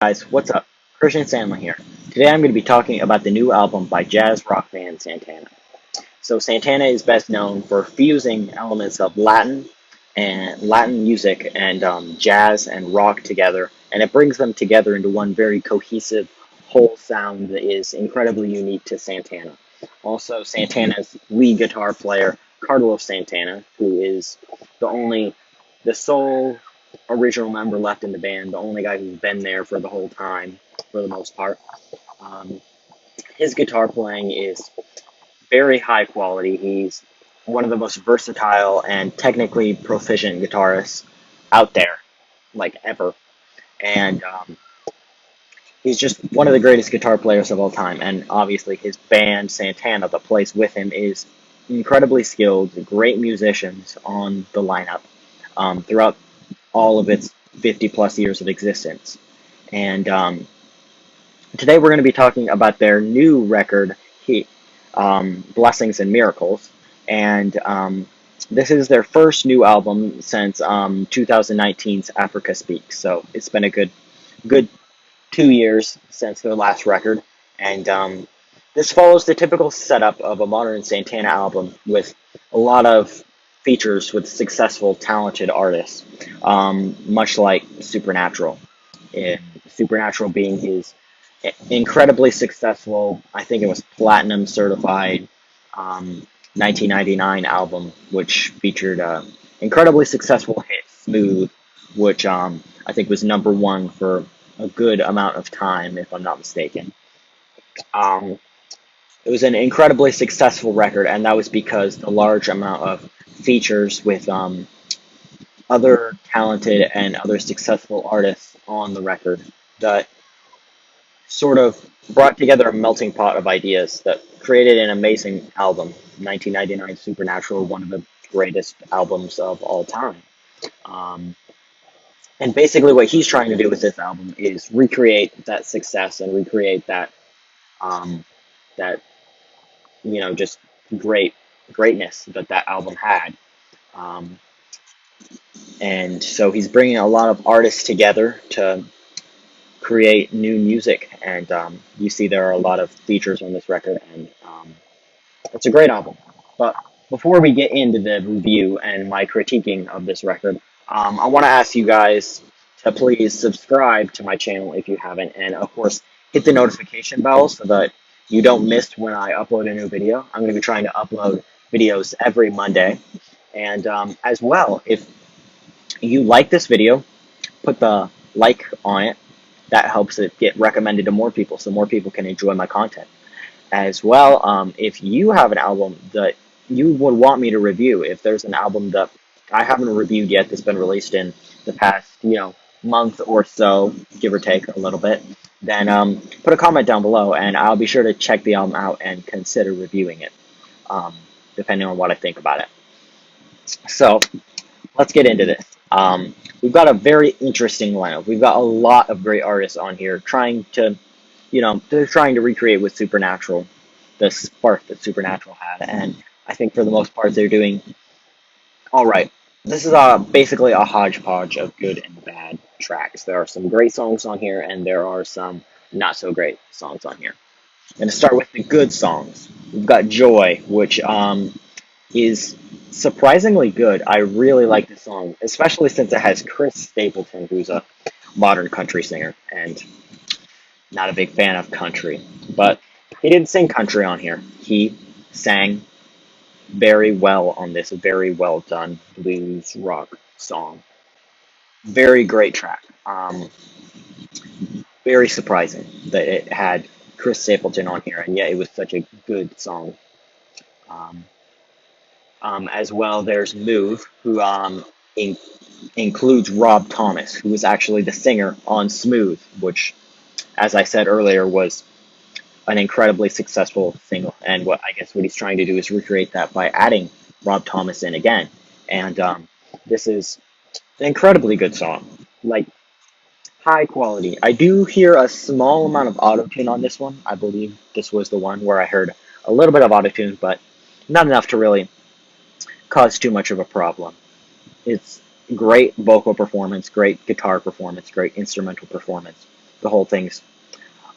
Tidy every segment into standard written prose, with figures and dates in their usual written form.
Guys, what's up? Christian Sandler here. Today I'm going to be talking about the new album by jazz rock band Santana. So Santana is best known for fusing elements of Latin music and jazz and rock together, and it brings them together into one very cohesive whole sound that is incredibly unique to Santana. Also, Santana's lead guitar player, Carlos Santana, who is the only, the sole original member left in the band, the only guy who's been there for the whole time, for the most part. Um, his guitar playing is very high quality. He's one of the most versatile and technically proficient guitarists out there, like ever. And he's just one of the greatest guitar players of all time. And obviously, his band, Santana, that plays with him, is incredibly skilled, great musicians on the lineup throughout all of its 50 plus years of existence. And today we're going to be talking about their new record, Blessings and Miracles. And this is their first new album since 2019's Africa Speaks. So it's been a good 2 years since their last record. And this follows the typical setup of a modern Santana album with a lot of features with successful, talented artists, much like Supernatural. Supernatural being his incredibly successful, I think it was platinum certified, 1999 album, which featured a incredibly successful hit, Smooth, which I think was number one for a good amount of time, if I'm not mistaken. Um, it was an incredibly successful record, and that was because the large amount of features with other talented and other successful artists on the record that sort of brought together a melting pot of ideas that created an amazing album. 1999 Supernatural, one of the greatest albums of all time. Um, and basically, what he's trying to do with this album is recreate that success and recreate um, that just great greatness that album had. Um, and so he's bringing a lot of artists together to create new music, and you see there are a lot of features on this record, and it's a great album. But before we get into the review and my critiquing of this record, I want to ask you guys to please subscribe to my channel if you haven't, and of course, hit the notification bell so that you don't miss when I upload a new video. I'm going to be trying to upload videos every Monday. And as well, if you like this video, put the like on it. That helps it get recommended to more people so more people can enjoy my content. As well, if you have an album that you would want me to review, if there's an album that I haven't reviewed yet that's been released in the past, month or so, give or take a little bit, then put a comment down below, and I'll be sure to check the album out and consider reviewing it, depending on what I think about it. So let's get into this. We've got a very interesting lineup. We've got a lot of great artists on here they're trying to recreate with Supernatural, the spark that Supernatural had, and I think for the most part they're doing all right. This is basically a hodgepodge of good and bad tracks. There are some great songs on here, and there are some not so great songs on here. I'm going to start with the good songs. We've got Joy, which is surprisingly good. I really like this song, especially since it has Chris Stapleton, who's a modern country singer, and not a big fan of country. But he didn't sing country on here. He sang very well on this very well done blues rock song. Very great track. Very surprising that it had Chris Stapleton on here, and yet it was such a good song. Um, as well, there's Move, who in- includes Rob Thomas, who was actually the singer on Smooth, which, as I said earlier, was an incredibly successful single. And what he's trying to do is recreate that by adding Rob Thomas in again. And this is an incredibly good song, like high quality. I do hear a small amount of autotune on this one. I believe this was the one where I heard a little bit of autotune, but not enough to really cause too much of a problem. It's great vocal performance, great guitar performance, great instrumental performance. the whole thing's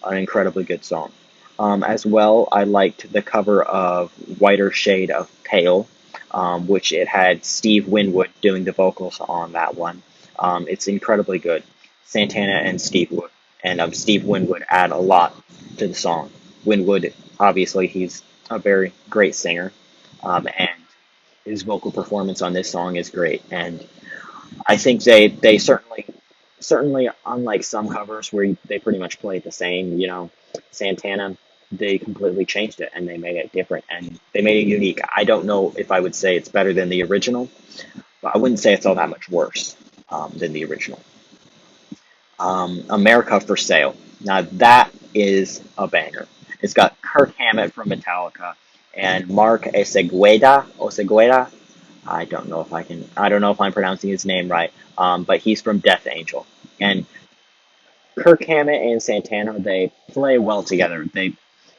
an incredibly good song. As well, I liked the cover of Whiter Shade of Pale, which it had Steve Winwood doing the vocals on that one. It's incredibly good. Santana and Steve Winwood add a lot to the song. Winwood, obviously, he's a very great singer, and his vocal performance on this song is great. And I think they certainly, unlike some covers where they pretty much play it the same, Santana, they completely changed it and they made it different and they made it unique. I don't know if I would say it's better than the original, but I wouldn't say it's all that much worse than the original. America for Sale. Now that is a banger. It's got Kirk Hammett from Metallica and Mark Osegueda. I don't know if I'm pronouncing his name right, but he's from Death Angel. And Kirk Hammett and Santana, they play well together.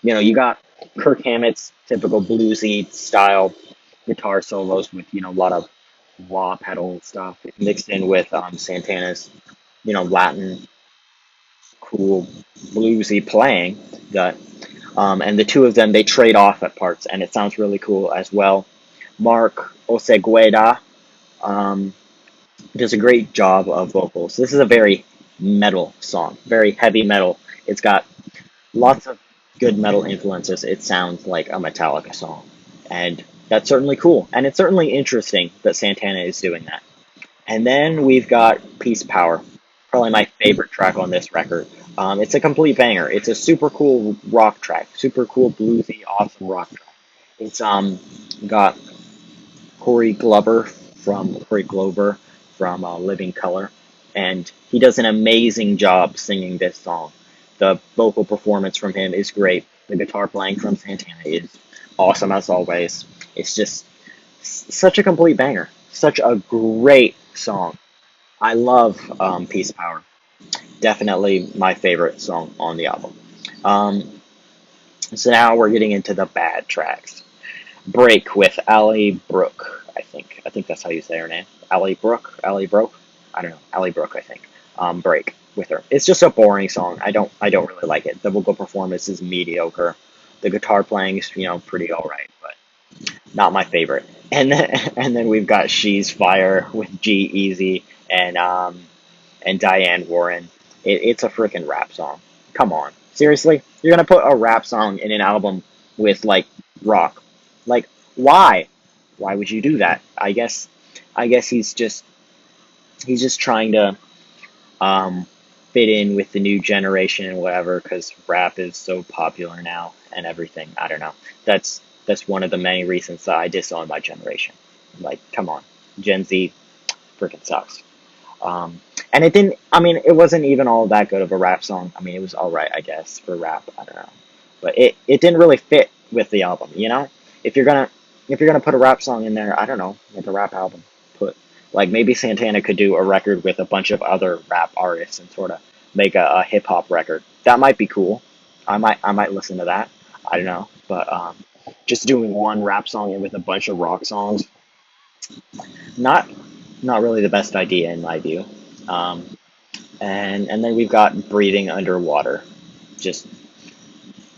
You got Kirk Hammett's typical bluesy style guitar solos with, a lot of wah pedal stuff mixed in with Santana's, Latin cool bluesy playing that and the two of them they trade off at parts and it sounds really cool as well. Mark Osegueda um, does a great job of vocals. This is a very metal song, very heavy metal. It's got lots of good metal influences. It sounds like a Metallica song, and that's certainly cool. And it's certainly interesting that Santana is doing that. And then we've got Peace Power, probably my favorite track on this record. It's a complete banger. It's a super cool rock track, super cool bluesy, awesome rock track. It's got Corey Glover from Living Color, and he does an amazing job singing this song. The vocal performance from him is great. The guitar playing from Santana is awesome as always. It's just such a complete banger. Such a great song. I love Peace Power. Definitely my favorite song on the album. Um, so now we're getting into the bad tracks. Break with Allie Brooke, I think. I think that's how you say her name. Allie Brooke. I don't know. Allie Brooke, I think. Break with her. It's just a boring song. I don't really like it. The vocal performance is mediocre. The guitar playing is, pretty alright, but not my favorite. And then we've got She's Fire with G Easy and Diane Warren. It's a freaking rap song. Come on. Seriously? You're gonna put a rap song in an album with like rock. Like, why? Why would you do that? I guess he's just trying to um fit in with the new generation and whatever because rap is so popular now and everything. I don't know. That's one of the many reasons that I disown my generation. Like, come on. Gen Z freaking sucks. Um, and it didn't. I mean, it wasn't even all that good of a rap song. I mean, it was all right, I guess, for rap. I don't know, but it didn't really fit with the album. If you're gonna if you're gonna put a rap song in there, I don't know, like a rap album. Put like maybe Santana could do a record with a bunch of other rap artists and sort of make a hip hop record. That might be cool. I might listen to that. I don't know, but just doing one rap song with a bunch of rock songs, not not really the best idea in my view. Um, and then we've got Breathing Underwater. Just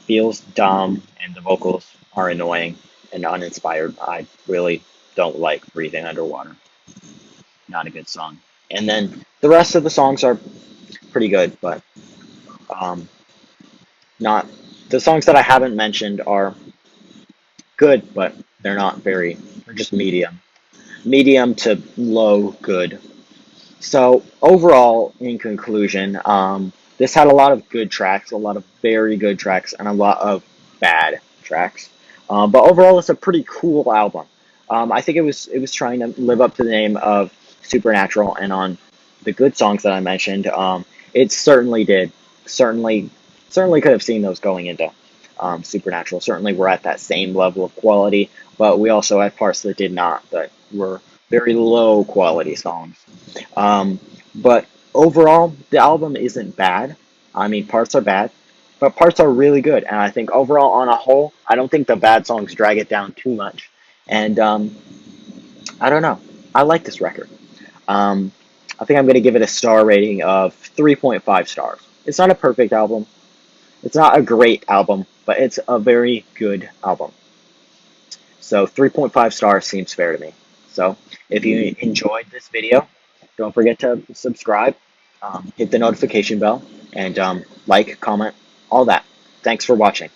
feels dumb, and the vocals are annoying and uninspired. I really don't like Breathing Underwater. Not a good song. And then the rest of the songs are pretty good, but um, not the songs that I haven't mentioned are good, but they're just medium to low good. So overall, in conclusion, this had a lot of good tracks, a lot of very good tracks, and a lot of bad tracks. But overall, it's a pretty cool album. I think it was trying to live up to the name of Supernatural, and on the good songs that I mentioned, it certainly did. Certainly, certainly could have seen those going into Supernatural. Certainly, we're at that same level of quality, but we also had parts that did not, that were very low quality songs. But overall, the album isn't bad. I mean, parts are bad, but parts are really good. And I think overall, on a whole, I don't think the bad songs drag it down too much. And I don't know. I like this record. Um, I think I'm going to give it a star rating of 3.5 stars. It's not a perfect album. It's not a great album, but it's a very good album. So 3.5 stars seems fair to me. So if you enjoyed this video, don't forget to subscribe, hit the notification bell, and like, comment, all that. Thanks for watching.